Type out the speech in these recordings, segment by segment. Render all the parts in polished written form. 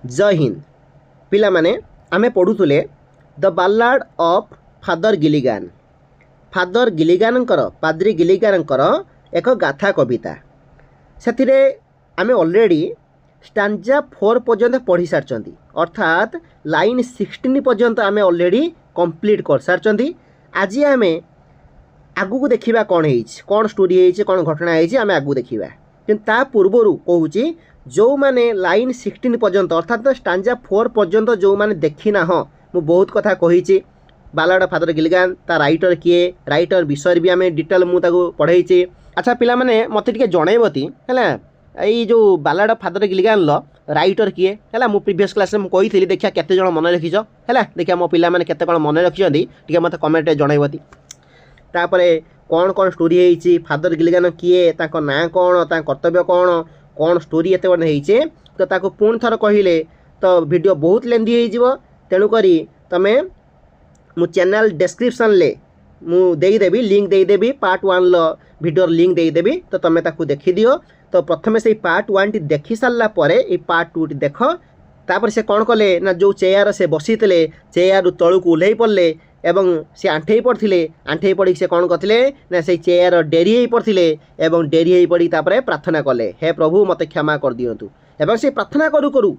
जय हिंद पिला माने आमे पढ़ुले the ballad of father Gilligan. Father गिलिगानकर पाद्री गिलिगानकर एक गाथा कविता से आमे ऑलरेडी स्टांजा 4 पर्यंत पढ़ी सारचंती, अर्थात लाइन 16 पर्यंत आमे ऑलरेडी कंप्लीट कर सारचंती। आज आमे आगु को देखिबा कौन स्टोरी है कौन घटना है आमे आगु देखिबा, किंतु ता पूर्वरु कहूची जो माने लाइन 16 पर्यंत अर्थात स्टांजा 4 पर्यंत जो माने देखी ना हाँ मु बहुत कथा कही बालाड ऑफ फादर गिलिगान ता राइटर किए राइटर विषय भी आमे डिटेल मु ताको पढ़ाई। अच्छा पिला माने मते टिके जणाइबती हैला एई जो बालाड ऑफ फादर गिलिगान लो राइटर किए हैला मु प्रीवियस क्लास में मु कहिथिली देखिया केते जण मन रखिछ हैला देखिया मो पिला माने केते कोन मन रखिछंदी टिके मते कमेंट रे जणाइबती। तापरे कौन कौन स्टोरी है फादर गिलिगान किए ताको ना कौन ता कर्तव्य कौन कौन स्टोरी एत बड़े होइछे तो ताको पुणी थर कहले तो वीडियो बहुत लेंदी हो तेणु करी तमे मु चैनल डिस्क्रिप्शन ले मु देदेवी लिंक देदेवी पार्ट 1 लो वीडियो लिंक देदेवी तो तमे ताको देखि दियो। तो प्रथमे से पार्ट 1 टी देखि सारला परे ए पार्ट 2 टी देख तापर से कौन कले ना जो चेयर से बसीते चेयर तलू को ओह्लै पड़े एवं से आंठे पड़े आंठे पड़ी से कौन करते ना से चेयर डेरी पड़े एवं डेरी पड़ी तापर प्रार्थना कले हे प्रभु मते क्षमा कर दियंतु एवं से प्रार्थना करू करू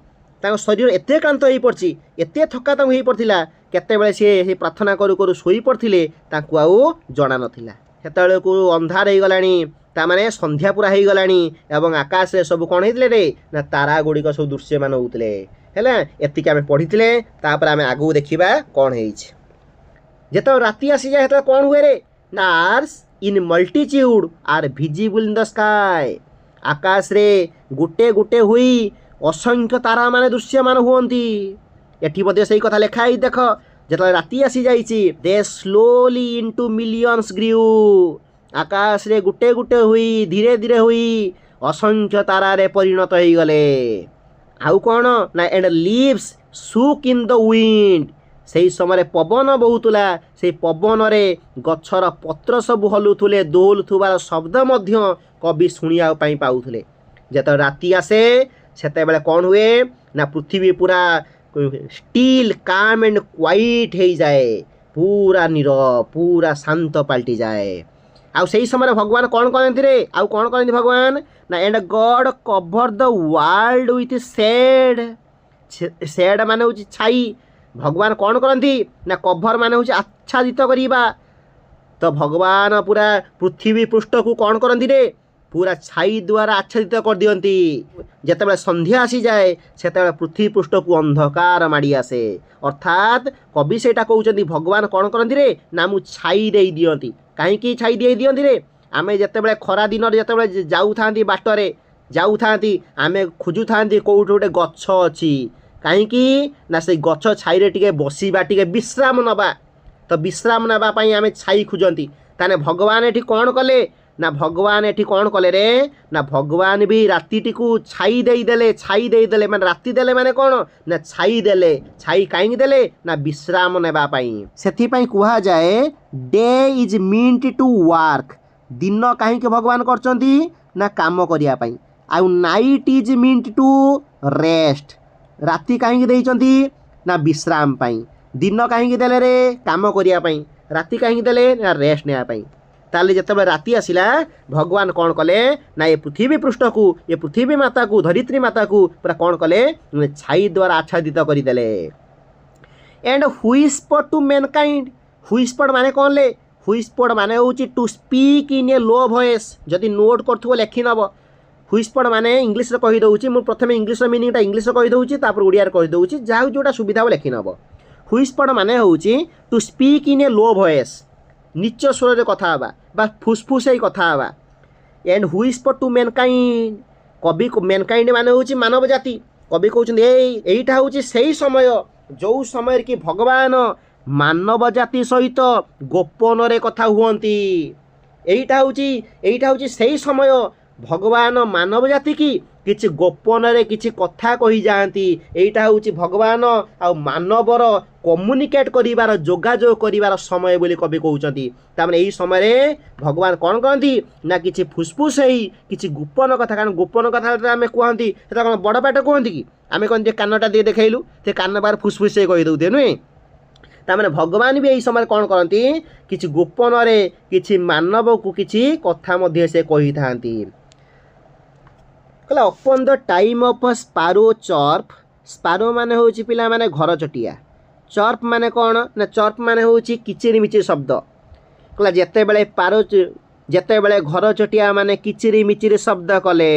तांको शरीर एते क्लांत हो पड़ची एते थका तांको हो पड़थिला केतेबेले से प्रार्थना करू करू सोई पड़थिले तांको आउ जणा नथिला सेतेबेले को अंधार हो गलानी तामाने संध्या पूरा हो गलानी एवं आकाश रे सब कोन हेतले रे ना तारा गुड़िक सब दृश्यमान होतले हैला एतिके आमे पढ़िथिले तापर आमे आगु देखिबा कोन हेइछ। जेतो राति आसी जाए तो कौन हुए रे stars in multitude are visible in the sky आकाश रे गुटे गुटे हुई असंख्य तारा माने दृश्यमान हुअंती। एठी मध्ये सही कथा लेखा है देख जेतो राति आसी जाइछि दे स्लोली इनटू मिलियंस ग्रू आकाश रे गुटे गुटे हुई धीरे धीरे हुई असंख्य तारा रे परिणत हो गले। आउ कौन ना एंड लीव्स सुक इन द विंड से समय पवन बहुला से पवन रे गछर पत्र सब हलुले दोलुवार शब्द मध्य कवि शुणा पाउले। जेत राति आसे सेते बेले कौन हुए ना पृथ्वी पूरा स्टिल काम एंड क्वाइट हो जाए पूरा नीरव पूरा शांत पलटि जाए। आउ से समय भगवान कौन कहते रे आउ कौन कहते भगवान ना and God cover the world with shade shade माने होची छाई भगवान कौन करती ना कभर माने होची आच्छादित करिबा तो भगवान पूरा पृथ्वी पृष्ठ को कौन करती रे पूरा छाई द्वारा आच्छादित कर दियंती। जेतेबेले संध्या आसी जाए सेतेबेले पृथ्वी पृष्ठ को अंधकार माड़ी आसे अर्थात कवि सेटा कहउचंदी भगवान कौन करती रे ना मु छाई देई दियंती। काहेकि छाई देई दियंती रे आमे जेतेबेले खरा दिन जेतेबेले जाउ थांती बाटरे जाउ थांती आमे खोजु थांती कोउठ गोटे गच्छ अछि कहीं ना से गछ छाई टिके बसवा टिके विश्राम नवा तो विश्राम नापा आम छाई खोजती ताने भगवान एठी कौन कले ना भगवान एठी कौन कले रे ना भगवान भी राति को छाई देदेले माने राति देले माने कौन ना छाई देले छाई कहीं देले ना विश्राम नापी से कहा जाए day is meant to work दिन कहीं भगवान करचंती ना काम करने आउ night is meant to rest राति कहीं देइचंती ना विश्राम पाई दिन कहीं देले रे काम करने राति कहीं देले ना रेस्ट नेवाई। ताले जेतेबेले राति आसिला भगवान कौन कले ना ये पृथ्वी पृष्ठ को ये पृथ्वी माता को धरित्री माता को पूरा कौन कले छाई द्वारा आच्छादित करदेले। And whisper to mankind whisper माने कौन ले व्हिस्पर माने होची to speak in a low voice जदि नोट करथुबो लेखि नब व्हिस्पर माने इंग्लिश रे कहि दउची मु प्रथमे इंग्लिश रो मीनिंग टा इंग्लिश रो कहि दउची तापर ओडिया रे कहि दउची जाउ जोटा सुविधा हो लेखि नब। व्हिस्पर माने होची to speak in a low voice नीच स्वर रे कथा हबा बा फुसफुस ही कथा हबा। एंड व्हिस्पर टू मैनकाइंड कवि मैनकाइंड माने होची मानव जाति कवि कहउछन एईटा होची सेही समय जो समय कि भगवान मानव जाति सहित गोपन रे कथा हुअंती एईटा होची सेही समय भगवान मानव जाति की किछि गोपन रे किछि कथा कहि जाती एईटा होची भगवान आ मानवर कम्युनिकेट करिवार जोगाजोग करिवार समय बोली कवि कहउचंती। तामाने एही समय रे भगवान कौन कहती ना किछि फुसफुस हेई किछि गोपन कथा कारण गोपन कथा आमे कहंती सेटा कोन बड़ पाटे कहंती कि आम कौन कानटा दिए देखलु से कान बाहर फुसफुस से कहीदे नुहे ताने भगवान भी यही समय कौन करती कि गोपन कि मानव को किसी कथा से कही था कहला अपन the time of sparrow chirp sparrow माने होची पिला माने घर चटिया चर्प माने कौन ना चर्प माने होची किचिरी मिचिर शब्द कहला जेते बेले पारो जेते बेले घर चटिया माने किचिरी मिचिर शब्द कले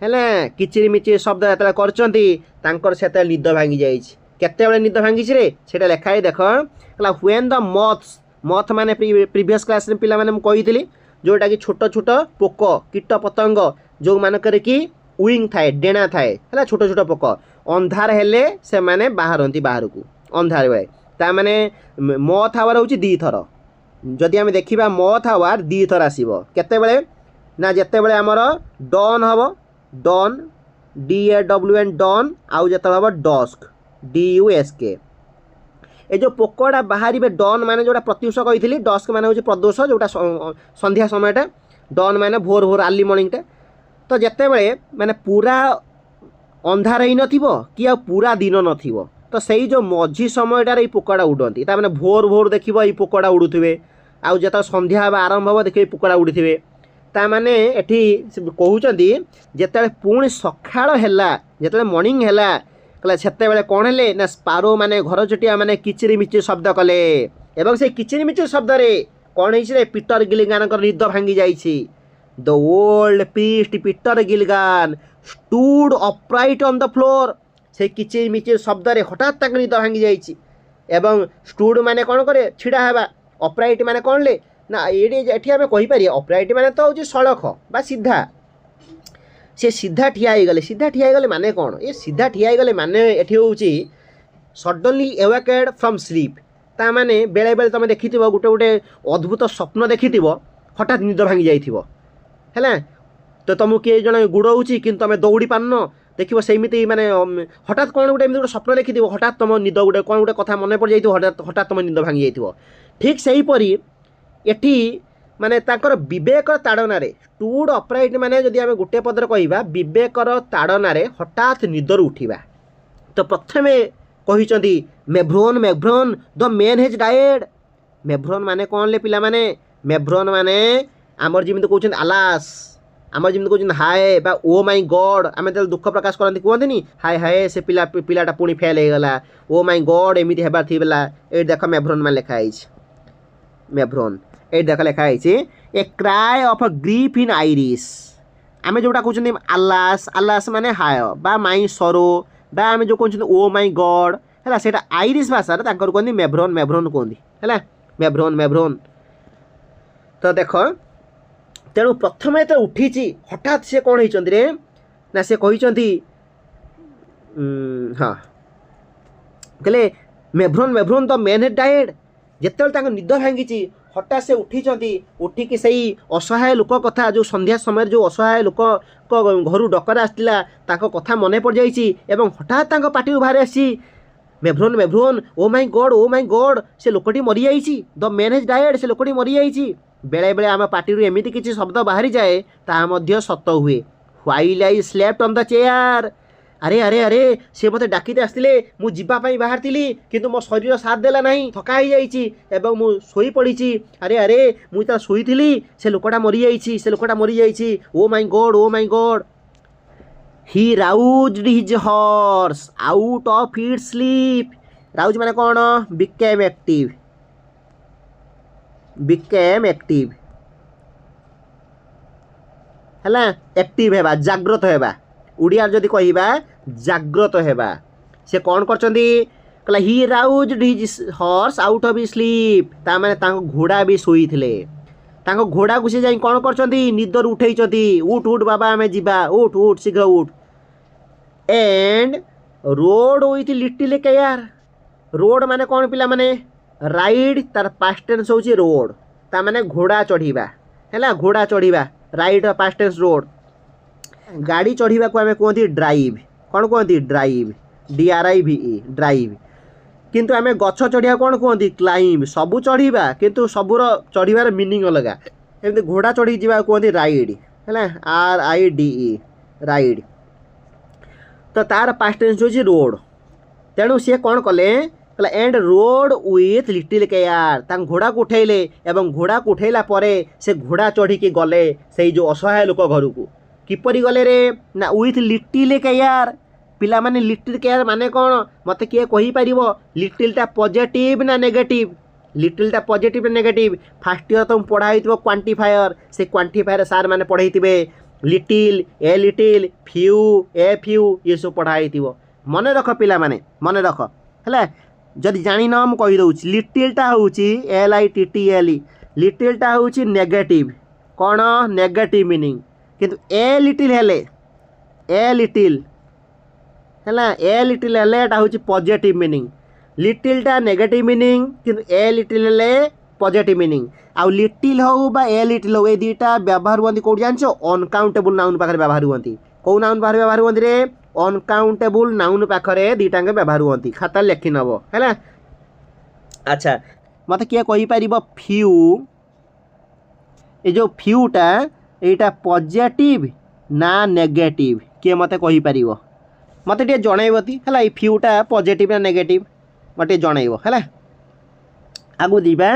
हेले किचिरी मिचिर शब्द जेते करचंती तांकर सेते निद भांगी जाईछि केते बेले निद भांगी छि रे सेटा लेखाई देख कहला व्हेन द मथ्स मथ माने प्रीवियस क्लास रे पिला माने म कहितली जोटा कि छोट छोट पोक कीट पतंग जो मानकर कि विंग थाए डेणा थाए है छोट छोट पोक अंधार हेले से माने बाहरती बाहर को अंधार बेले ता माने मथ आवर हूँ दी थर जदि आम देखा मथ आवर दी थर आसो केते बेले ना जिते बेले आमर डन हम डन DAWN डन आउ जो हम डस्क DUSK ये जो पोकटा बाहर डन माने जोटा प्रत्युष कही डस्क माने हूँ प्रदोष जोटा संध्या समयटा डन माने भोर भोर आर्ली मॉर्निंग तो जिते बड़े माने पूरा अंधार ही नथिबो कि आ पूरा दिन नथिबो तो सही जो मझी समयटार पोकड़ा उड़ती ताने भोर भोर देखिबो ये पोकड़ा उड़ुथिबे आउ जेता संध्या आरंभ हम देखिए पोकड़ा उड़ीथिबे ताने एठी कहउचंदी जेते पुणी सखाळ हैला जेते मॉर्निंग हैला कहला सेते बेले कोन हेले ना स्पारो माने घर चटिया माने किचिरी मिचिर शब्द कले एवं से किचिरी मिचिर शब्द रे कोन हिस रे पीटर गिलिगान कर निद भांगी जाईछि the old priest Peter Gilligan stood upright on the floor से किचिर मिचिर शब्द रे हठात तक निद भांगी जाईछि एवं स्टूड माने कोन करे छिडा हेबा अपराइट माने कोन ले ना एठी आमे कहि पारि अपराइट माने तो होछि सड़क बा सीधा से सीधा ठिया हो गले माने कौन ये सीधा ठिया हो गले माने एठी होउची सडनली एवाकेड फ्रॉम स्लीप ता माने बेले बेले तुम देखि गोटे गोटे अद्भुत स्वप्न देखि हठात निद भांगी जाइथिबो हैला तो तुमको किए जन गुड़ाऊँच कि तुम दौड़ी पारन देखो सेमती माने हठात कौन गोटे गोटे स्वप्न देखि हठात तुम निद गोटे कौन गोटे कथा मन पड़ जाइए हठात हठात तुम निद भांगी जाइथिबो ठीक सेहीपरि एठी माने ताकर विवेक ताड़न स्टूड अपराइट माने जदि आम गोटे पदर कहवा विवेकर ताड़न हठात निदर उठा तो प्रथमे कही मेभ्रोन मेभ्रोन द मैन हेज डाएड मेभ्रोन माने कौन ले पिला माने मेभ्रोन माने आमर जमी कहते आलास आमर जमी कहते हाय बा ओ माई गॉड आम दुख प्रकाश करती कहते हाय हाय से पिलाटा पुणी फेल हो गला ओ माई गॉड एमती हेबार थिबला ए देख मेभ्रोन मान लिखाई मेभ्रोन ये देख लिखाई a cry of a grief in Irish आम जोटा कहते आलास आलास माने हाय बा माई सरो बा आम जो कहते ओ माई गॉड है से आइरिश भाषा कहते मेभ्रोन मेभ्रोन कहते है मेभ्रोन मेभ्रोन तो देख तेणु प्रथम ये उठी हठात से कौन होती रे ना से कहते हाँ कहले मेभ्रोन मेभ्रोन द मैन हेड डाएड जिते निद भांगी हठात से उठिकी से असहाय लोक कथा जो संध्या समय जो असहाय लोक घर डकर आसला कथा मन पड़ जाइए हठात पार्टी बाहर आसी मेभ्रोन मेभ्रोन ओ माई गॉड से लोकटी मरी जाइए द मैन हेज डाएड से लोकटी मरी जाइए बेले बेले आम पार्टी एमती किसी शब्द बाहरी जाए ताहा सत हुए while I slept on the chair अरे अरे अरे से मत डाकिते आसते मु जीवाई बाहर थी किंतु मो शरीर साथ देला नहीं थका ही जाइए मु शोई पड़ी अरे अरे मुझे शोई से लोकटा मरी जाइए से लोकटा मरी जाइए oh my God he roused his horse out of its sleep rouse माने कौन बिकेम एक्टिव है एक्टिव हेबा जाग्रत हेबा उड़िया जदि कहवा जाग्रत हेबा से कौन करचंदी कहला he roused his horse out of his sleep ता माने तांको घोड़ा भी सोई थिले तांको घोड़ा को से जाई कौन करचंदी निदर उठेइचंदी उठ उठ बाबा हमें जीवा उठ उठ शीघ्र उठ and rode with little care road माने कौन पिला माने राइड तार पास्ट टेंस होची रोड ता माने घोड़ा चढ़ीबा हैला घोड़ा चढ़ीबा राइड पास्ट टेंस रोड गाड़ी चढ़ीबा को आमे कहती ड्राइव कौन कहती ड्राइव DRIVE ड्राइव किंतु आमे गछ चढ़िया कौन कहती क्लाइंब सबू चढ़ीबा किंतु सबूर चढ़ीबार मीनिंग अलग एमती घोड़ा चढ़ी जावा कहती राइड है RIDE राइड तो तार पास्ट टेन्स होची रोड तेणु सी कौन कले and rode with little care तां घोड़ा को उठेले एवं घोड़ा को उठेला परे से घोड़ा चढ़ी गले से जो असहाय लोक घर को किपरि गले रे ना विथ लिटिल केयर पिला माने लिटिल केयर माने कौन मत किए कहि परिबो लिटिलटा पॉजिटिव ना नेगेटिव लिटिलटा पॉजिटिव ना नेगेटिव फास्ट ईयर तुम पढ़ाई क्वांटिफायर से क्वांटिफायर सार माने पढ़ाई लिटिल फ्यू ये सब पढ़ाई मन रख पिला माने मन रख है जदि जानी न हम कही दउछ लिटिलटा होउची LITTLE लिटिलटा होउची नेगेटिव कौन नेगेटिव मीनिंग किंतु ए लिटिल हेले ए लिटिल एटा हूँ पॉजिटिव मीनिंग लिटिलटा नेगेटिव मीनिंग किंतु ए लिटिल हेले पॉजिटिव मीनिंग आउ लिटिल हो बा ए लिटिल हो ये दुईटा व्यवहार हुआ कौट जान अनकाउंटेबल नाउन पाखे व्यवहार हुआ कौ नाउन पाखे व्यवहार हुआ रे अनकाउंटेबल नाउन पाखे दुईटा व्यवहार हुआ खाता लिखि नब है। अच्छा मत किए कहीपर फ्यू ये जो फ्यूटा यहाँ पॉजिटिव ना नेगेटिव किए मत कहीपर मत टे जनइबती है ये फ्यूटा पॉजिटिव ना नेगेटिव मत जनइब है आगु दीबा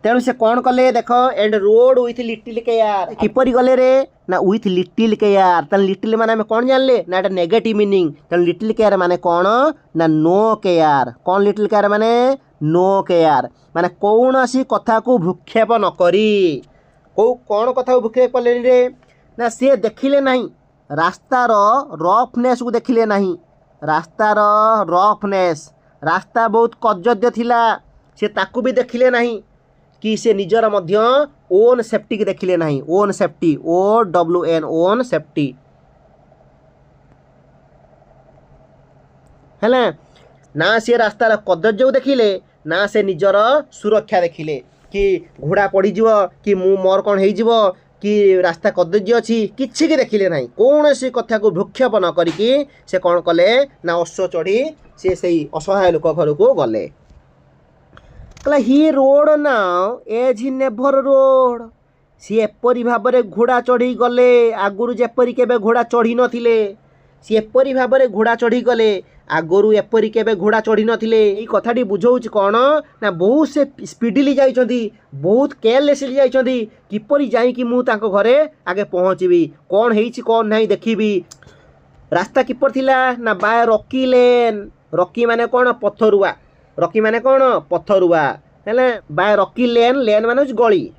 तेणु से कौन कले देख and rode with little care किपर गले रे ना विथ लिटिल केयर तेल लिटिल माने आम कौन जानले ना एटा नेगेटिव मीनिंग तेणु लिटिल केयर माने कौन ना नो केयर कौन लिटिल केयर माने नो केयर माने कौन सी कथा को भ्रूक्षेप न करी कौन कथा को भ्रूक्षेप कले रे ना सी देखिले नहीं रास्तार रफनेस को देखिले नहीं रास्तार रफनेस रास्ता बहुत कजद्य थिला से ताकू भी देखिले नहीं कि से निजर मध्य ओन सेफ्टी की देखिले नहीं own safety OWN own safety है ना से रास्तार कदर्य को देखिले ना से निजर सुरक्षा देखिले कि घोड़ा पड़ी जीव कि मु मोर कौन हो कि रास्ता कदर्य अच्छी किसी की देखिले नहीं कौन सी कथा को भ्रूक्षेप न करिकी से कौन कले ना अश्व चढ़ी से सही असहाय लोक घर को गले कहला he rode now as he never rode सी एपरी भाव में घोड़ा चढ़ी गले आगुरी जेपरी केबे घोड़ा चढ़ी नथिले सी एपरी भाव में घोड़ा चढ़ी गले आगुरी एपरी केबे घोड़ा चढ़ी नथिले ई कथाटी बुझाउछ कौन ना बहुत से स्पीडली जाइछंती बहुत केयरलेसली जाइछंती किपरि जाई कि मु तांको घरे आगे पहुँचबी कौन हेइछि कौन नहीं देखिबी रास्ता किपर थिला ना बाय रॉकी लेन रॉकी माने कौन पथरुआ रॉकी माने कौन पथरुआ है बाय रॉकी लेन लेन माने हूँ गली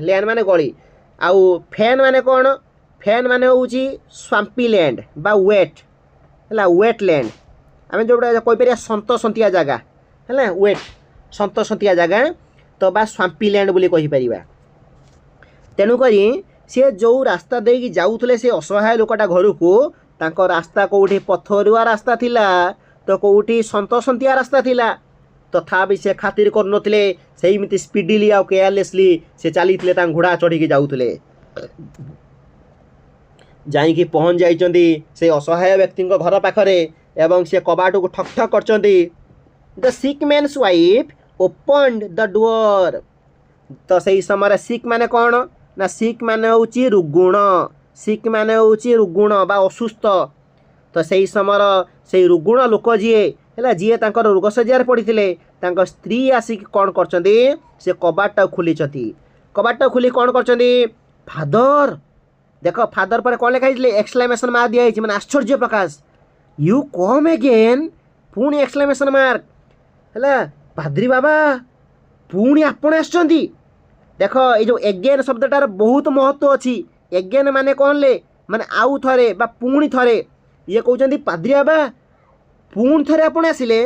लेन माने गली आउ फैन माने कौन फैन माने हूँ स्वाम्पी लैंड बा वेट है वेट लैंड आम जो कहीपर सत सतिया जगह है वेट सत सतिया जगह तो बा स्वाम्पी लैंड बोली कहीपर तेणुक सी जो रास्ता देकी जाऊले से असहाय लोकटा घर को तांको रास्ता कौटी पथरुआ रास्ता थिला तो कौटी सतसंतिया रास्ता थिला तथापि से खातिर करनथिले सेमिति स्पीडली आ केयरलेसली से चली घोड़ा चढ़ी जाऊले जाइकी पहुँच जाइछंती से असहाय व्यक्ति घर पाखरे एवं से कबाट को ठक ठक करछंती the sick man's wife opened the door तो सही समय सिक माने कौन ना सिक माने होची रुगुण सिक माने होची रुगुण बा असुस्थ तो सही समय से रुगुण लोक जीए है जी रोग सज्जार पड़ते स्त्री आसिक कौन कर से कबाटा खोली कबाटा खोली कौन कर फादर देख फादर पर कौन लिखाई एक्सक्लेमेशन मार्क दिखाई मैंने आश्चर्य प्रकाश यू कम एगेन पुणी एक्सक्लेमेशन मार्क है पाद्री बाबा पुणी आपण आसछंती देख ये जो एगेन शब्दटार बहुत महत्व अच्छी एगेन माने कौन ले माने आउ थरे बा पुणी थरे ये कहते पाद्री बाबा पुणी थरे आपण आसिले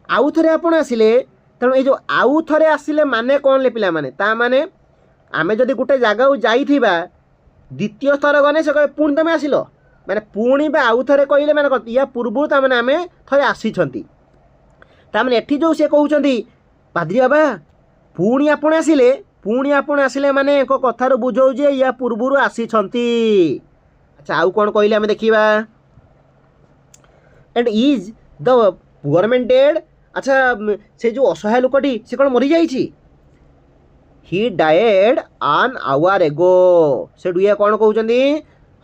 आउ थरे आपण आसिले तेणु ये जो आउ थरे आसिले माने कौन ले पिला माने ता माने आमे जदि गोटे जगह को जाइथिबा द्वितीय स्तर गने से कहे पुणी तुम आसिल माने पुणी बा आउ थरे कहले माने या पूर्व ता माने आमे थरे आसीछंती ता माने एठी जो से कहउछंती पाद्री बाबा पुणी आपण आसिले माने एको कथार बुझौ जे या पूर्व आसीछंती। अच्छा आउ कौन कहले आमे देखिबा and is the government dead अच्छा से जो असहाय लोकटी से कौन मरी जाइछि ही डाएड आन आवर एगो से ये कौन कहते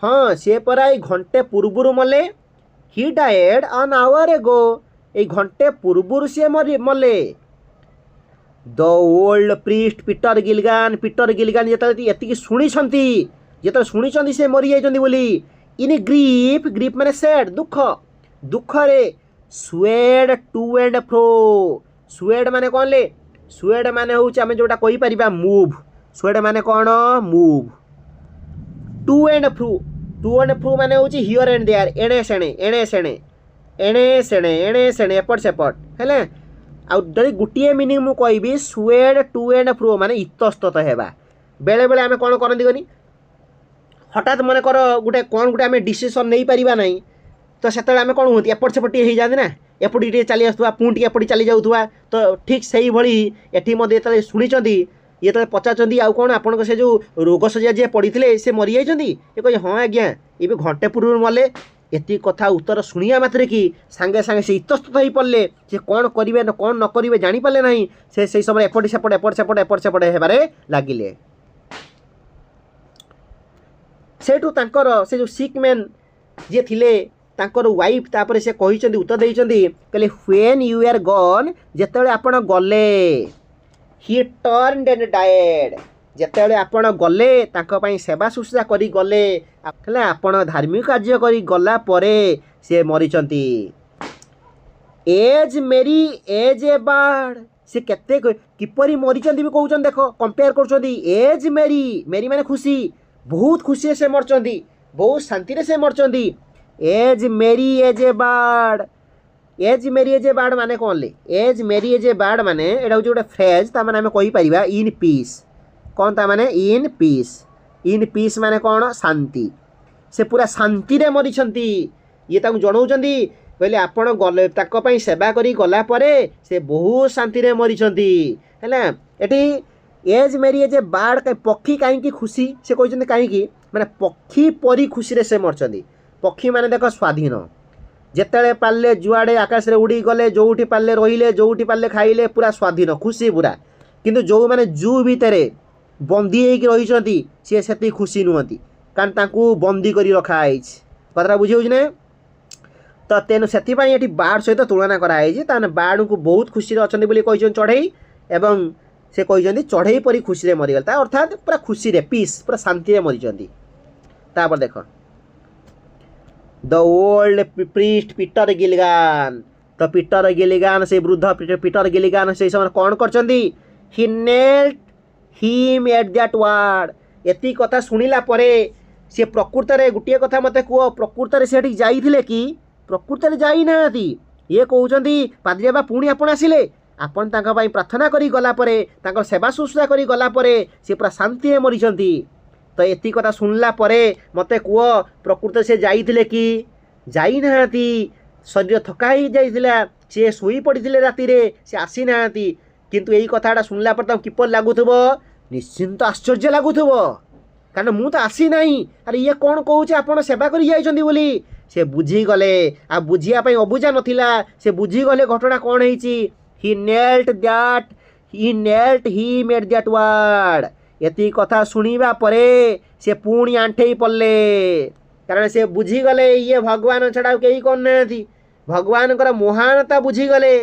हाँ सी परा घंटे पूर्वर मले ହି डाएड an hour ago, এই ঘণ্টে পূর্বରୁ ସିଏ ମଲେ। ଦ ଓଲ୍ଡ ପ୍ରିଷ୍ଟ ପିଟର ଗିଲଗାନ ଯେତେବେଳେ ଏତିକି ଶୁଣିଛନ୍ତି ସେ ମରିଯାଇଛନ୍ତି ବୋଲି, ଇନ୍ ଗ୍ରିଫ୍ ମାନେ ସେଡ୍ ଦୁଃଖରେ, ସ୍ୱେଡ୍ ଟୁ ଆଣ୍ଡ ଫ୍ରୋ। ସ୍ୱେଡ୍ ମାନେ କ'ଣ ଲେ? ସ୍ୱେଡ୍ ମାନେ ହେଉଛି ଆମେ ଯେଉଁଟା କହିପାରିବା ମୁଭ୍। ସ୍ୱେଡ୍ ମାନେ କ'ଣ? ମୁଭ୍। ଟୁ ଆଣ୍ଡ ଫ୍ରୋ ମାନେ ହେଉଛି ହିଅର୍ ଆଣ୍ଡ ଦେୟାର, ଏଣେ ସେଣେ ଏପଟ ସେପଟ ହେଲେ। ଆଉ ଯଦି ଗୋଟିଏ ମିନିଂ ମୁଁ କହିବି ସ୍ୱେଡ୍ ଟୁ ଆଣ୍ଡ ଫ୍ରୋ ମାନେ ଇତସ୍ତତ ହେବା। ବେଳେବେଳେ ଆମେ କ'ଣ କରନ୍ତି କନି, ହଠାତ୍ ମନେକର ଗୋଟେ ଆମେ ଡିସିସନ୍ ନେଇପାରିବା ନାହିଁ, ତ ସେତେବେଳେ ଆମେ କ'ଣ ହୁଅନ୍ତି, ଏପଟ ସେପଟ ଟିକେ ହେଇଯାଆନ୍ତି ନା, ଏପଟେ ଟିକେ ଚାଲି ଆସୁଥିବା ପୁଣି ଟିକେ ଏପଟେ ଚାଲି ଯାଉଥିବା। ତ ଠିକ୍ ସେଇଭଳି ଏଠି ମଧ୍ୟ ଯେତେବେଳେ ଶୁଣିଛନ୍ତି, ଯେତେବେଳେ ପଚାରୁଛନ୍ତି ଆଉ କ'ଣ ଆପଣଙ୍କ ସେ ଯେଉଁ ରୋଗ ଶଯ୍ୟା ଯିଏ ପଡ଼ିଥିଲେ ସେ ମରିଯାଇଛନ୍ତି, ଏ କହିଲେ ହଁ ଆଜ୍ଞା ଏବେ ଘଣ୍ଟେ ପୂର୍ବରୁ ମଲେ। ଏତିକି କଥା ଉତ୍ତର ଶୁଣିବା ମାତ୍ରେ କି ସାଙ୍ଗେ ସାଙ୍ଗେ ସେ ଇତସ୍ତତ ହୋଇପଡ଼ିଲେ। ସେ କ'ଣ କରିବେ କ'ଣ ନ କରିବେ ଜାଣିପାରିଲେ ନାହିଁ। ସେ ସେଇ ସମୟରେ ଏପଟ ସେପଟ ହେବାରେ ଲାଗିଲେ। ସେଇଠୁ ତାଙ୍କର ସେ ଯେଉଁ ସିକ୍ ମ୍ୟାନ୍ ଯିଏ ଥିଲେ ତାଙ୍କର ୱାଇଫ୍ ତାପରେ ସେ କହିଛନ୍ତି, ଉତ୍ତର ଦେଇଛନ୍ତି, କହିଲେ ହ୍ୱେନ୍ ୟୁ ଆର୍ ଗନ୍, ଯେତେବେଳେ ଆପଣ ଗଲେ। ହି ଟର୍ନଡ୍ ଆଣ୍ଡ ଡାଏଡ୍, ଯେତେବେଳେ ଆପଣ ଗଲେ ତାଙ୍କ ପାଇଁ ସେବା ଶୁଶ୍ରୂଷା କରି ଗଲେ, ହେଲେ ଆପଣ ଧାର୍ମିକ କାର୍ଯ୍ୟ କରି ଗଲା ପରେ ସେ ମରିଛନ୍ତି। As merry as a bird, ସେ କେତେ କିପରି ମରିଛନ୍ତି ବି କହୁଛନ୍ତି। ଦେଖ କମ୍ପେୟାର କରୁଛନ୍ତି। ଏଜ୍ ମେରି ମାନେ ଖୁସି, ବହୁତ ଖୁସିରେ ସେ ମରିଛନ୍ତି, ବହୁତ ଶାନ୍ତିରେ ସେ ମରିଛନ୍ତି। As merry as a bird, as merry as a bird ମାନେ କ'ଣ ଲେ? As merry as a bird ମାନେ ଏଇଟା ହେଉଛି ଗୋଟେ ଫ୍ରେଜ୍। ତାମାନେ ଆମେ କହିପାରିବା ଇନ୍ ପିସ୍। କ'ଣ ତା ମାନେ? ଇନ୍ ପିସ୍ ମାନେ କ'ଣ? ଶାନ୍ତି। ସେ ପୁରା ଶାନ୍ତିରେ ମରିଛନ୍ତି। ଇଏ ତାଙ୍କୁ ଜଣାଉଛନ୍ତି, କହିଲେ ଆପଣ ଗଲେ ତାଙ୍କ ପାଇଁ ସେବା କରି ଗଲା ପରେ ସେ ବହୁତ ଶାନ୍ତିରେ ମରିଛନ୍ତି। ହେଲା, ଏଠି as merry as a bird, ପକ୍ଷୀ କାହିଁକି ଖୁସି ସେ କହିଛନ୍ତି, କାହିଁକି ମାନେ ପକ୍ଷୀ ପରି ଖୁସିରେ ସେ ମରିଛନ୍ତି। ପକ୍ଷୀ ମାନେ ଦେଖ ସ୍ୱାଧୀନ, ଯେତେବେଳେ ପାରିଲେ ଯୁଆଡ଼େ ଆକାଶରେ ଉଡ଼ିଗଲେ, ଯେଉଁଠି ପାରିଲେ ରହିଲେ, ଯେଉଁଠି ପାରିଲେ ଖାଇଲେ, ପୁରା ସ୍ୱାଧୀନ ଖୁସି ପୁରା। କିନ୍ତୁ ଯେଉଁମାନେ ଜୁ ଭିତରେ ବନ୍ଦୀ ହେଇକି ରହିଛନ୍ତି ସିଏ ସେତିକି ଖୁସି ନୁହନ୍ତି, କାରଣ ତାଙ୍କୁ ବନ୍ଦୀ କରି ରଖାହେଇଛି। କଥାଟା ବୁଝି ହେଉଛି ନା? ତ ତେଣୁ ସେଥିପାଇଁ ଏଠି ବାର୍ଡ ସହିତ ତୁଳନା କରାହେଇଛି। ତାମାନେ ବାର୍ଡଙ୍କୁ ବହୁତ ଖୁସିରେ ଅଛନ୍ତି ବୋଲି କହିଛନ୍ତି ଚଢ଼େଇ, ଏବଂ ସେ କହିଛନ୍ତି ଚଢ଼େଇ ପରି ଖୁସିରେ ମରିଗଲେ। ତା ଅର୍ଥାତ୍ ପୁରା ଖୁସିରେ, ପିସ୍, ପୁରା ଶାନ୍ତିରେ ମରିଛନ୍ତି। ତାପରେ ଦେଖ, ଦ ଓଲ୍ଡ ପ୍ରିଷ୍ଟ ପିଟର ଗିଲଗାନ, ତ ପିଟର ଗିଲଗାନ ସେ ବୃଦ୍ଧ ପିଟର ଗିଲଗାନ ସେଇ ସମୟରେ କ'ଣ କରିଛନ୍ତି? ହି ନେଲ୍ଟ ହିମ୍ ଏଟ୍ ଦ୍ୟାଟ୍ ୱାର୍ଡ, ଏତିକି କଥା ଶୁଣିଲା ପରେ ସେ ପ୍ରକୃତରେ ଗୋଟିଏ କଥା ମୋତେ କୁହ, ପ୍ରକୃତରେ ସେଠିକି ଯାଇଥିଲେ କି? ପ୍ରକୃତରେ ଯାଇନାହାନ୍ତି। ଇଏ କହୁଛନ୍ତି ପାଦ୍ରୀ ବାବା ପୁଣି ଆପଣ ଆସିଲେ, ଆପଣ ତାଙ୍କ ପାଇଁ ପ୍ରାର୍ଥନା କରି ଗଲା ପରେ, ତାଙ୍କର ସେବା ଶୁଶ୍ରୂଷା କରି ଗଲା ପରେ ସେ ପୁରା ଶାନ୍ତିରେ ମରିଛନ୍ତି। ତ ଏତିକି କଥା ଶୁଣିଲା ପରେ ମୋତେ କୁହ, ପ୍ରକୃତରେ ସେ ଯାଇଥିଲେ କି? ଯାଇନାହାନ୍ତି। ଶରୀର ଥକା ହେଇଯାଇଥିଲା, ସିଏ ଶୋଇପଡ଼ିଥିଲେ ରାତିରେ, ସେ ଆସିନାହାନ୍ତି। କିନ୍ତୁ ଏଇ କଥାଟା ଶୁଣିଲା ପରେ ତାଙ୍କୁ କିପରି ଲାଗୁଥିବ? ନିଶ୍ଚିନ୍ତ ଆଶ୍ଚର୍ଯ୍ୟ ଲାଗୁଥିବ, କାରଣ ମୁଁ ତ ଆସିନାହିଁ। ଆରେ ଇଏ କ'ଣ କହୁଛି ଆପଣ ସେବା କରି ଯାଇଛନ୍ତି ବୋଲି। ସେ ବୁଝିଗଲେ, ଆଉ ବୁଝିବା ପାଇଁ ଅବୁଝା ନଥିଲା, ସେ ବୁଝିଗଲେ ଘଟଣା କ'ଣ ହେଇଛି। ହି ନେଲ୍ଟ ହିମ୍ ଏଟ୍ ଦ୍ୟାଟ୍ ୱାର୍ଡ, ଏତିକି କଥା ଶୁଣିବା ପରେ ସେ ପୁଣି ଆଣ୍ଠେଇ ପଡ଼ିଲେ, କାରଣ ସେ ବୁଝିଗଲେ ଇଏ ଭଗବାନ ଛଡ଼ା ଆଉ କେହି କରୁନାହାନ୍ତି। ଭଗବାନଙ୍କର ମହାନତା ବୁଝିଗଲେ।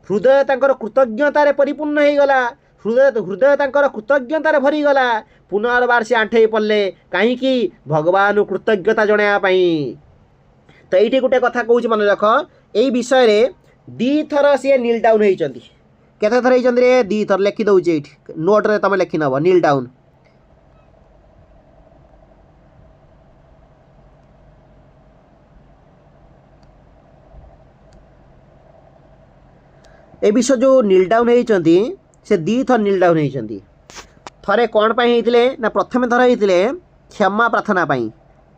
ହୃଦୟ ତାଙ୍କର କୃତଜ୍ଞତାରେ ପରିପୂର୍ଣ୍ଣ ହେଇଗଲା, ହୃଦୟ ତାଙ୍କର କୃତଜ୍ଞତାରେ ଭରିଗଲା। ପୁନର୍ବାର ସେ ଆଣ୍ଠେଇ ପଡ଼ିଲେ, କାହିଁକି? ଭଗବାନଙ୍କୁ କୃତଜ୍ଞତା ଜଣାଇବା ପାଇଁ। ତ ଏଇଠି ଗୋଟେ କଥା କହୁଛି ମନେ ରଖ, ଏଇ ବିଷୟରେ 2 ଥର ସିଏ ନିଲ୍ ଡାଉନ୍ ହେଇଛନ୍ତି। କେତେ ଥର ହେଇଛନ୍ତି ରେ? 2 ଥର। ଲେଖିଦେଉଛି ଏଇଠି, ନୋଟ୍ରେ ତୁମେ ଲେଖିନେବ ନିଲ୍ ଡାଉନ୍। ଏ ବିଷୟ ଯେଉଁ ନିଲ୍ ଡାଉନ୍ ହେଇଛନ୍ତି ସେ 2 ଥର ନିଲ୍ ଡାଉନ୍ ହେଇଛନ୍ତି। ଥରେ କ'ଣ ପାଇଁ ହେଇଥିଲେ ନା, ପ୍ରଥମେ ଥର ହେଇଥିଲେ କ୍ଷମା ପ୍ରାର୍ଥନା ପାଇଁ,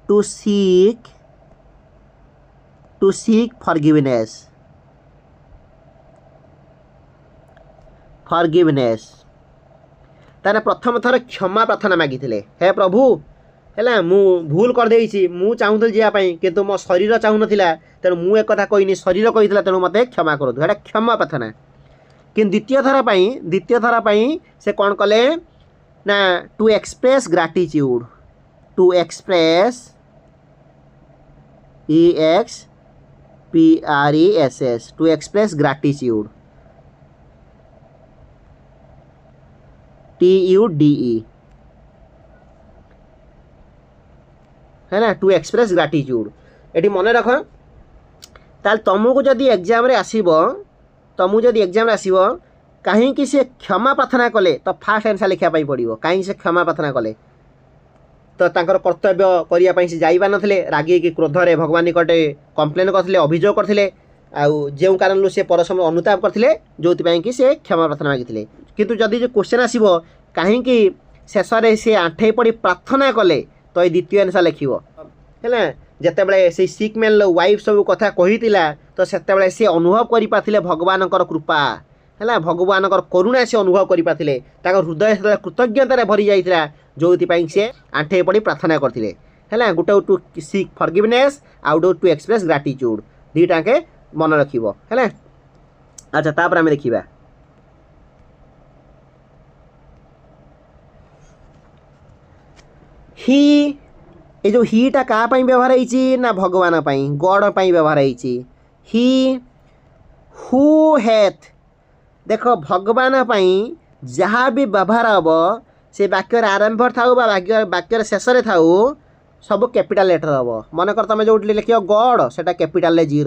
ଟୁ ସିକ୍ ଫରଗିଭନେସ୍। ତାହେଲେ ପ୍ରଥମ ଥର କ୍ଷମା ପ୍ରାର୍ଥନା ମାଗିଥିଲେ, ହେ ପ୍ରଭୁ ହେଲା ମୁଁ ଭୁଲ କରିଦେଇଛି, ମୁଁ ଚାହୁଁଥିଲି ଯିବା ପାଇଁ କିନ୍ତୁ ମୋ ଶରୀର ଚାହୁଁନଥିଲା, ତେଣୁ ମୁଁ ଏକଥା କହିନି, ଶରୀର କହିଥିଲା, ତେଣୁ ମୋତେ କ୍ଷମା କରନ୍ତୁ। ଏଇଟା କ୍ଷମା ପ୍ରାର୍ଥନା। କିନ୍ତୁ ଦ୍ୱିତୀୟ ଥର ପାଇଁ ସେ କ'ଣ କଲେ ନା, to express gratitude, PRESS to express gratitude TUDE है ना टू एक्सप्रेस ग्रैटिट्यूड ये मन रख ताल तुमको जदि एग्जाम रे आसीबो तुमको जदि एग्जाम रे आसीबो कहीं से क्षमा प्रार्थना कले तो फास्ट आंसर लिखा पड़ो कहीं से क्षमा प्रार्थना कले तो तांकर कर्तव्य करने से जाइबा नथिले रागी कि क्रोध रे भगवान निकटे कंप्लेन करथिले अभियोग करथिले आउ जो कारण से परसम अनुताप करथिले जोथि कि से क्षमा प्रार्थना मागिथिले किंतु जदि जो क्वेश्चन आसीबो कहीं शेष में से आंठे पड़ी प्रार्थना कले तो ये द्वितीय आंसर लिखिबो है जेतेबेले से सिक मैन वाइफ सब कथा कहितिला तो सेतेबेले से अनुभव करि पाथिले भगवान कृपा है भगवान करुणा से अनुभव करि पाथिले ताकर हृदय कृतज्ञतार भरी जाइतिला जोथि से आंठे पड़ी प्रार्थना करथिले है गोटे टू सिक फॉरगिवनेस आउ गोटे टू एक्सप्रेस ग्रैटिट्यूड दुईटा के मन रखिबो है। अच्छा तापर आम देखिबा ही ये जो हीटा क्या व्यवहार होती ना भगवान गॉड व्यवहार होती ही हु हेथ देख भगवान जहाँ भी व्यवहार हम से वाक्यर आरंभ थाऊ वाक्यर शेष थाऊ सब कैपिटल लेटर हम मनकर तुम जो लिख गॉड से कैपिटल जी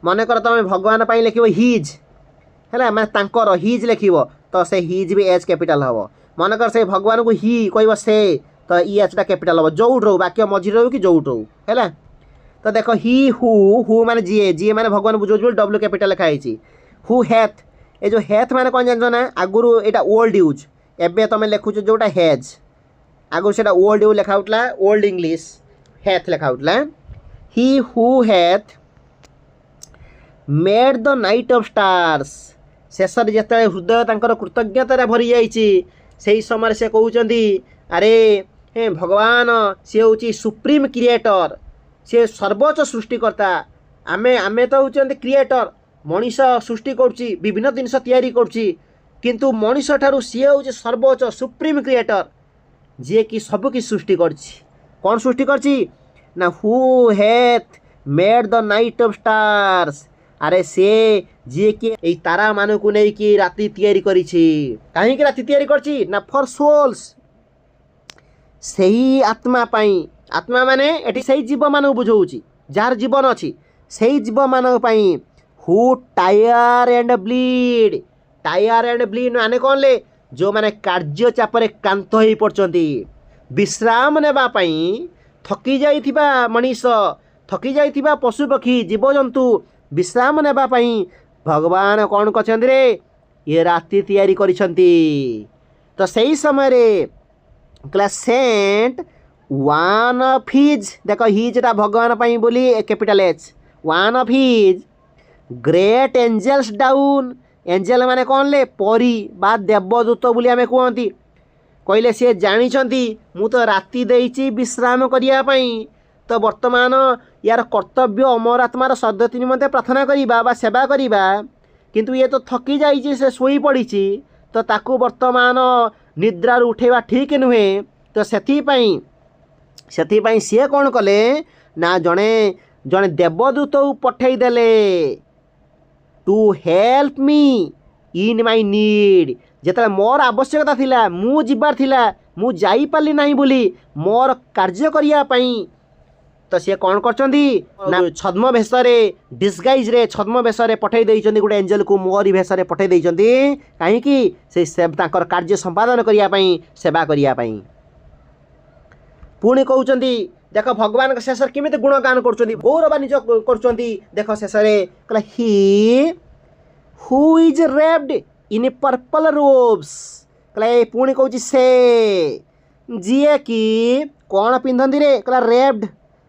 मनकर तुम भगवान लिख हिज है मैं हिज लिख तो से हिज भी एच कैपिटल हम मनकर से भगवान को ही कह से तो ई एचटा कैपिटल हम जोट रो वाक्य मझी रो कि जोट रो है तो देख ही हु माने जीए माने भगवान बुझे डब्ल्यू कैपिटल लिखाई हु हेथ ये जो हेथ माने कौन जान ना आगुरी यहाँ ओल्ड यूज एबे तुम लिखुच जोटा हेज आगुरी से ओल्ड यूज लिखाऊला ओल्ड इंग्लीश हेथ लिखाऊला he who hath made the night of stars शेष जिते हृदय तांकर कृतज्ञतार भरी जाइए समय से कहते अरे हे भगवान सी हूँ सुप्रीम क्रिएटर सी सर्वोच्च सृष्टिकर्ता आमे आमे तो होती क्रिएटर मनीष सृष्टि करुच्ची विभिन्न जिनस तैयारी करुच्ची किंतु मनीष ठारू सी हूँ सर्वोच्च सुप्रीम क्रिएटर जी कि सबकि सृष्टि करछि कौन सृष्टि करछि ना who hath made the night of stars अरे से जी कि ए तारा मान को नहीं कि राति तैयारी करिछि कहीं राति तैयारी करछि ना फॉर सोल्स सही आत्मा पाई आत्मा माने एटी सही जीव मान बुझाऊँगी जार जीवन अच्छी सही जीव मान हु टायर एंड ब्लीड माने कौन ले जो माने कार्य चापरे क्लांत हो पड़ती विश्राम नेबाई थकी जाइथिबा मनीष थकी जाइथिबा पशुपक्षी जीवजंतु विश्राम नेबाई भगवान कौन कहते रे ये राति तैयारी करिसंती तो सही समय रे class sent one of his देख हिजटा भगवान पाई बोली capital H one of his great angels down angel माने कौन ले परी बा देवदूत बोली आमे कहती कहले सी जानी मु तो राति देइछि विश्राम करिया तो वर्तमान यार कर्तव्य अमर आत्मार सद्गति निमंते प्रार्थना करिबा बा सेवा करिबा किंतु ये तो थकी जाइछि से सोई पड़िछि तो ताकू वर्तमान निद्रा उठेवा ठीक नुहे तो सेथिपाई सी कौन कले ना जड़े जड़े देवदूत पठे देले to help me in my need जेतले मोर आवश्यकता थिला मु जिबार थिला मु जाई पाली नाही बोली मोर कार्य करिया पई तो सी कौन करचंदी ना छद्म भेषरे डिस्गाइज रे छद्म भेषरे पठे देइचंदी गोटे एंजल को मोरी भेषरे पठे देइचंदी काहे कि से ताकर कार्य संपादन करिया पई सेवा करिया पई पुणी कहउचंदी देख भगवान के शेष केमिति गुणगान करचंदी गौरवान्वित करचंदी देख शेष रे कहला he who is raped in purple ropes कहला पुणी कहउची से जीए कि कौन पिंधंदी रे कहला रेप्ड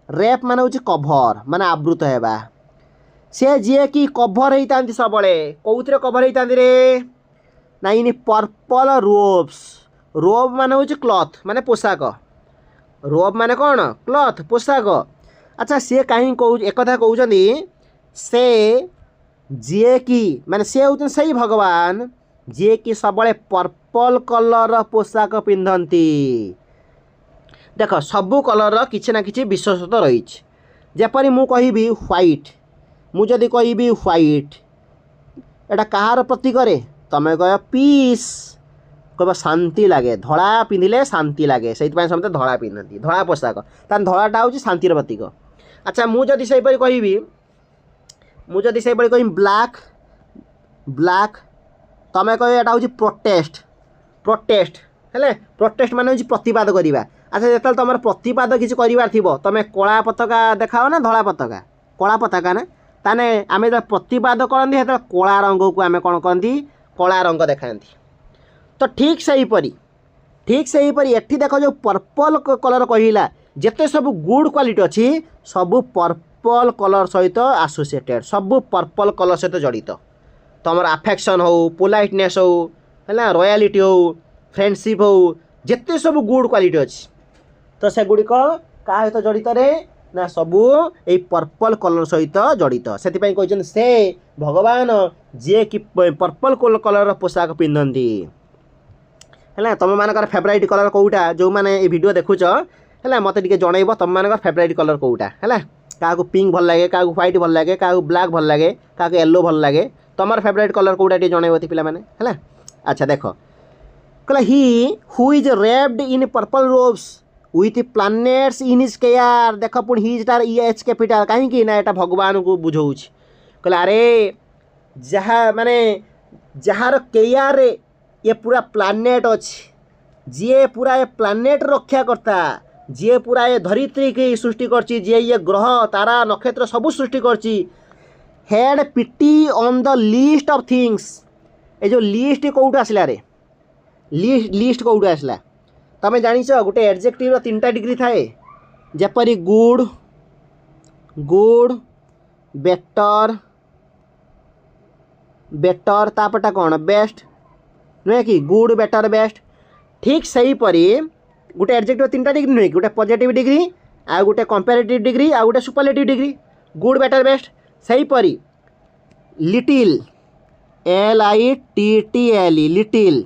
रेप माने हूँ कभर माने आवृत होगा सी जी कि कभर होता सब कौन कभर होता रे ना इन पर्पल रोब्स रोब माने हूँ क्लथ माने पोशाक रोब माने कौन क्लथ पोशाक अच्छा सी कहीं कह एक कहते से जी कि माने से हूँ सही भगवान जी कि सब पर्पल कलर पोशाक पिंधती देख सबू कलर किसी ना कि विशेषता रही जपरी मु कहि व्हाइट मुझे कहबी व्हाइट एटा कहार प्रतीक रे तमें कह पीस कह शांति लगे धड़ा पिंधिले शांति लगे से समझते धड़ा पिंधती धड़ा पोशाक तार धड़ाटा हूँ शांतिर प्रतीक। अच्छा मुझे से कहबी मुझे से कह ब्लैक ब्लैक तमें कह यहाँ हूँ प्रोटेस्ट प्रोटेस्ट है प्रोटेस्ट मान हूँ प्रतिवाद करवा। अच्छा जो तुम प्रतिवाद किसी करार थी तुम कला पताका देखाओ ना धला पताका कला पताका ना ताने आम जो प्रतिवाद करती से कला रंग को आम कौन कहती कला रंग देखा। तो ठीक से हीपरी एठी देख जो पर्पल कलर कहला जिते सब गुड क्वालिटी अच्छी सब पर्पल कलर सहित आसोसिएटेड सब पर्पल कलर सहित जड़ित तुम आफेक्शन हो पोलाइटनेस हो है रॉयलिटी हो फ्रेंडशिप हो जिते सब गुड क्वालिटी अच्छी तो सेगुड़िक क्या सहित जड़ित रे ना सबू ये पर्पल कलर सहित जड़ित से कहते से भगवान जी कि पर्पल कलर पोशाक पिंधती है तुम मान फेवराइट कलर कौटा जो मैंने ये वीडियो देखुच है मत जनइब तुम मान फेवराइट कलर कौटा है क्या पिंक भल लगे क्या व्हाइट भल लगे क्या ब्लैक भल लगे क्या येलो भल लगे तुम फेवराइट कलर कौटा जनइब पे है। अच्छा देख कहला he who is wrapped in purple ropes with planets in his care देख पुणी हिज टार एच कैपिटाल कहीं ना यहाँ भगवान को बुझाऊँ कहला अरे जहाँ माने जार केयर ये पूरा प्लानेट अच्छी जी पूरा ये प्लानेट रक्षा करता जी पूरा ये धरित्री की सृष्टि करची जी ये ग्रह तारा नक्षत्र सबू सृष्टि करची had pity on the list of things ये जो लिस्ट कौटू आसला रे लिस्ट कौटू आसला तमें जानिछ गोटे एडजेक्टिव 3टा डिग्री थाए जेपरी गुड गुड बेटर बेटर तापटा कौन बेस्ट नुहे कि गुड बेटर बेस्ट ठीक सही परी गोटे एडजेक्टिव 3टा डिग्री नुहे कि गोटे पॉजिटिव डिग्री आ गोटे कंपैरेटिव डिग्री आ गोटे superlative degree good better best सही परी लिटिल LITTL लिटिल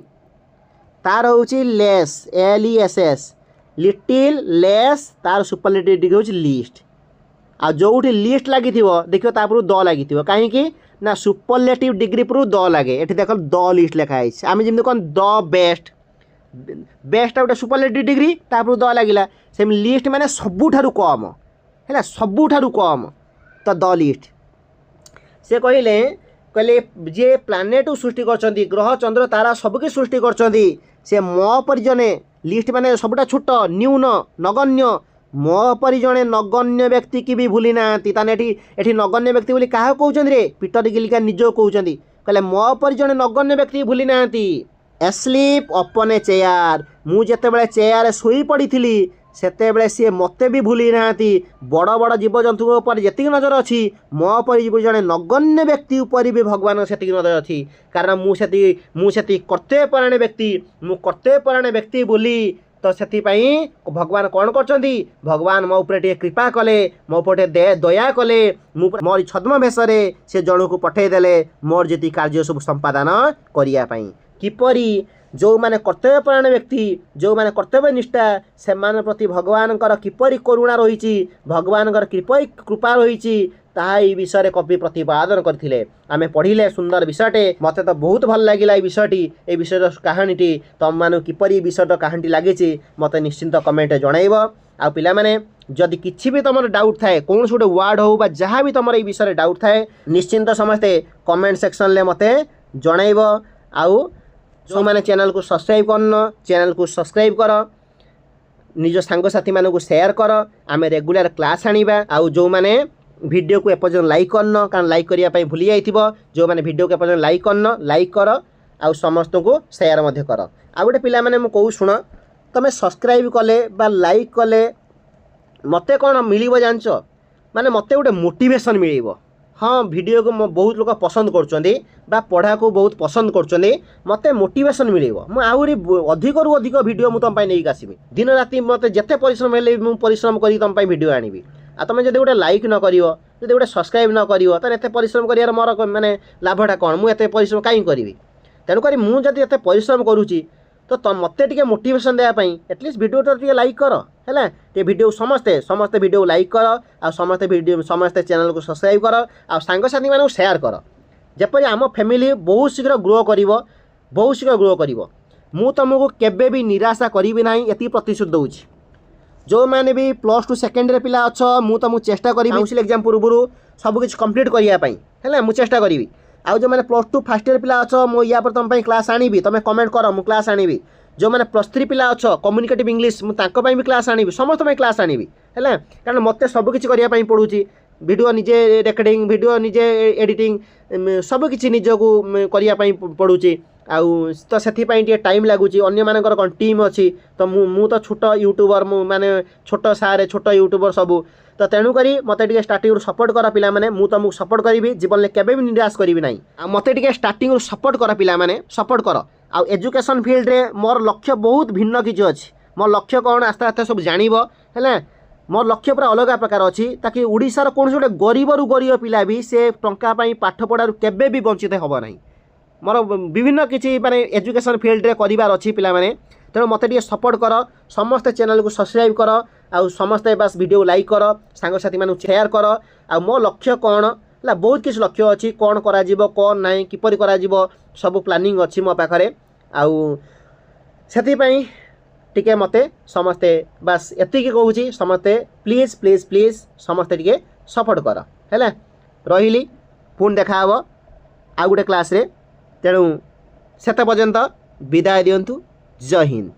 तार हूँ लेस LESS लिटिल लेस तार सुपरलेटिव डिग्री हूँ लिस्ट आ जो लिस्ट लगी देखिए तापर द लगी कहीं ना सुपरलेटिव डिग्री पर द लगे ये देख द लिस्ट लिखाई आम जमी कौन द बेस्ट बेस्ट गोटे सुपरलेटिव डिग्री तापर द लगे से लिस्ट माने सबुठारु कम है सबुठारु कम तो द लिस्ट से कहले कहले जे प्लानेट सृष्टि कर ग्रह चंद्र तारा सबके सृष्टि कर से मो पर जने लिस्ट माने सबुटा छोट न्यून नगण्य मो पर जड़े नगण्य व्यक्ति की भी भूली ना एठी नगण्य व्यक्ति बोली क्या कहते रे पीटर गिलिगन निज कहते कहले मो पर जड़े नगण्य व्यक्ति भूली ना एस्लीप अपन ए चेयर मुझे चेयर शोई पड़ी सेतेबेले सी मते भी भूली ना बड़ बड़ जीवजंतु पर जी नजर अच्छी मो पर जड़े नगण्य व्यक्ति उपर भी भगवान से नजर अच्छी कारण मुझे कर्तव्यपरायण व्यक्ति मु कर्तव्यपरायण व्यक्ति बोली तो से भगवान कौन कर भगवान मो ऊपर कृपा कले मो ऊपर दया कले मोर छद्म भेषे से जन को पठेदेले मोर जी कार्य सब संपादन करने किपरि जो माने कर्तव्यपरायण व्यक्ति जो माने कर्तव्यनिष्ठा से प्रति भगवान किपरि करुणा रही भगवान किपरि कृपा रही ताहा ई विषय कवि प्रतिपादन करथिले आमे पढ़िले सुंदर विषयटे मते तो बहुत भल लागिला ए विषय कहानीटी तुम मानु किपरि विषय कहानी लगी मते निश्चिंत कमेंट जणाइब आ पिला माने जदि किछि भी तुम डाउट थाए कौन गोटे वार्ड हो बा जहाँ भी तुम ये विषय डाउट थाए निश्चिंत समस्ते कमेंट सेक्शन ले मते जणाइब आउ जो मैंने चैनल को सब्सक्राइब करन चैनल को सब्सक्राइब कर निज सांगसाथी मानक शेयर कर आम रेगुलर क्लास आनिबा आउ जो मैंने वीडियो को एपर्यंत लाइक करन कारण लाइक करने भूली जाइथिबो जो मैंने वीडियो को एपर्यंत लाइक करन लाइक कर आउ समस्त को शेयर मध्य कर आ गोटे पिला माने मु कहू सुन तुम सब्सक्राइब कले बा लाइक कले मते कौन मिलिबो जानछ माने मते गोटे मोटिवेशन मिलिबो हाँ वीडियो को बहुत लोग पसंद कर पढ़ा को बहुत पसंद कर मत मोटिवेशन मिले मुझे अधिक रु अधिक वीडियो मुझे तुम नहीं आसमी दिन राति मत जिते परिश्रम हेल्ले परिश्रम करी तुम वीडियो आनी आ तुम जब गोटे लाइक न कर गोटे सब्सक्राइब न कर परिश्रम कर मोर माने लाभटा कौन मुझे परिश्रम कहीं करी तेणुक मुझे परिश्रम करुँची तो मते टिके मोटिवेशन देवाई एटलिस्ट वीडियो टे लाइक कर है ये वीडियो समस्ते समस्ते वीडियो लाइक कर आ समस्ते वीडियो समस्ते चैनल को सब्सक्राइब कर आ सांगसाथी मानक शेयर कर जपरी आम फैमिली बहुत शीघ्र ग्रो कर बहुत शीघ्र ग्रो कर मु तुमको केबे भी निराशा करी ना ये प्रतिश्रुति दूची जो मैंने भी +2 सेकेंड रे पिला अच्छ मु तुमको चेष्टा करी काउंसिल एग्जाम पूर्व सबकि कंप्लीट करने है मुझे चेष्टा करी आउ जो मैंने +2 फर्स्ट ईयर पिला अच्छ मु या पर तुम क्लास आनी तुम कमेंट कर मु क्लास आनी जो मैंने +3 पिला अच्छ कम्युनिकेटिव इंग्लिश मुझे भी क्लास आनी समस्त क्लास आनी है कारण मत सबकि करने पड़ूँ वीडियो निजे रेकर्डिंग वीडियो निजे एडिटिंग सबकि निजक करने पड़ूँ आउ तो से टाइम लगुच अन्य मानकर कौन टीम अच्छी तो मु तो छोट यूट्यूबर माने छोट सारे छोट यूट्यूबर सबू तो तेणुक मत स्टार्टिंग सपोर्ट कर पिला माने मु तुमको सपोर्ट करी जीवन में केबे भी निराश करी ना मत स्टार्टिंग सपोर्ट कर पिला माने सपोर्ट कर आउ एजुकेशन फील्ड रे मोर लक्ष्य बहुत भिन्न किसी अच्छी मोर लक्ष्य कौन आस्ते आस्ते सब जान है मोर लक्ष्य पूरा अलग प्रकार अच्छी ताकि ओडिशार कौन गोटे गरीब रु गरीब पिला भी से टंका पाठ पढ़ार केबे भी वंचित हम ना मोर विभिन्न किसी माने एजुकेशन फील्ड रे करिवार अच्छी पिला माने तेणु मत सपोर्ट कर समस्त चैनल को सब्सक्राइब कर आउ समस्ते बस वीडियो लाइक कर सांगसाथी मानू शेयर कर आ मो लक्ष्य कौन है बहुत किसी लक्ष्य अच्छी कौन करा कौन ना किपर करा सब प्लानिंग अच्छी मो पाखे आउ से टिके मते समस्ते बस एतिक कहूँ समस्ते प्लीज प्लीज प्लीज समस्ते टिके सपोर्ट कर है रही पुणी देखा आउ गोटे क्लास रे तेणु सेत पर्यंत विदाय दिंतु जय हिंद।